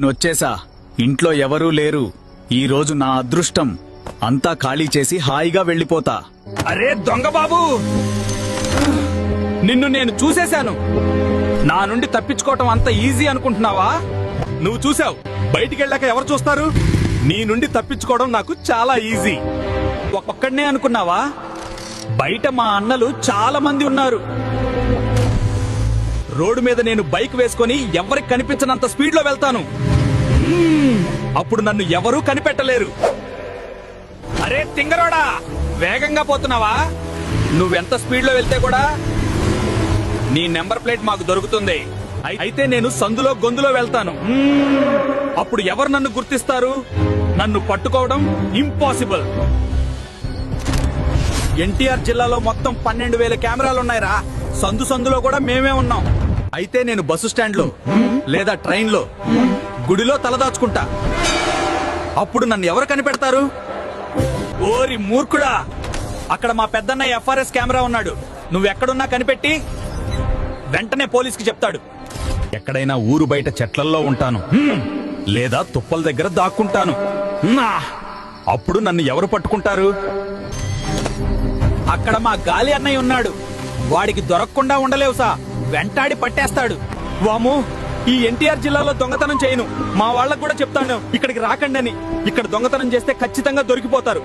వచ్చేసా. ఇంట్లో ఎవరూ లేరు. ఈ రోజు నా అదృష్టం. అంతా ఖాళీ చేసి హాయిగా వెళ్ళిపోతా. అరే దొంగ బాబు, నిన్ను నేను చూసేశాను. నా నుండి తప్పించుకోవటం అంత ఈజీ అనుకుంటున్నావా? నువ్వు చూసావు, బయటికి వెళ్ళాక ఎవరు చూస్తారు? నీ నుండి తప్పించుకోవడం నాకు చాలా ఈజీ. ఒక్కడనే అనుకున్నావా? బయట మా అన్నలు చాలా మంది ఉన్నారు. రోడ్డు మీద నేను బైక్ వేసుకొని ఎవరికి కనిపించనంత స్పీడ్ లో వెళ్తాను. అప్పుడు నన్ను ఎవరూ కనిపెట్టలేరు. అరే తింగరోడా, వేగంగా పోతున్నావా? నువ్వెంత స్పీడ్ లో వెళ్తే కూడా నీ నెంబర్ ప్లేట్ మాకు దొరుకుతుంది. అయితే నేను సందులో గొంతులో వెళ్తాను. అప్పుడు ఎవరు నన్ను గుర్తిస్తారు? నన్ను పట్టుకోవడం ఇంపాసిబుల్. ఎన్టీఆర్ జిల్లాలో మొత్తం 12,000 కెమెరాలున్నాయిరా. సందు సందులో కూడా మేమే ఉన్నాం. అయితే నేను బస్సు స్టాండ్ లో లేదా ట్రైన్ లో, గుడిలో తలదాచుకుంటా. అప్పుడు నన్ను ఎవరు కనిపెడతారు? ఓరి మూర్ఖుడా, అక్కడ మా పెద్దన్న ఎఫ్ఆర్ఎస్ కెమెరా ఉన్నాడు. నువ్వెక్కడున్నా కనిపెట్టి వెంటనే పోలీస్కి చెప్తాడు. ఎక్కడైనా ఊరు బయట చెట్లల్లో ఉంటాను, లేదా తుప్పల దగ్గర దాక్కుంటాను. అప్పుడు నన్ను ఎవరు పట్టుకుంటారు? అక్కడ మా గాలి అన్నయ్య ఉన్నాడు. వాడికి దొరకకుండా ఉండలేవు సా, వెంటాడి పట్టేస్తాడు. వాము, ఈ ఎన్టీఆర్ జిల్లాలో దొంగతనం చేయను. మా వాళ్ళకు కూడా చెప్తాను ఇక్కడికి రాకండి అని. ఇక్కడ దొంగతనం చేస్తే ఖచ్చితంగా దొరికిపోతారు.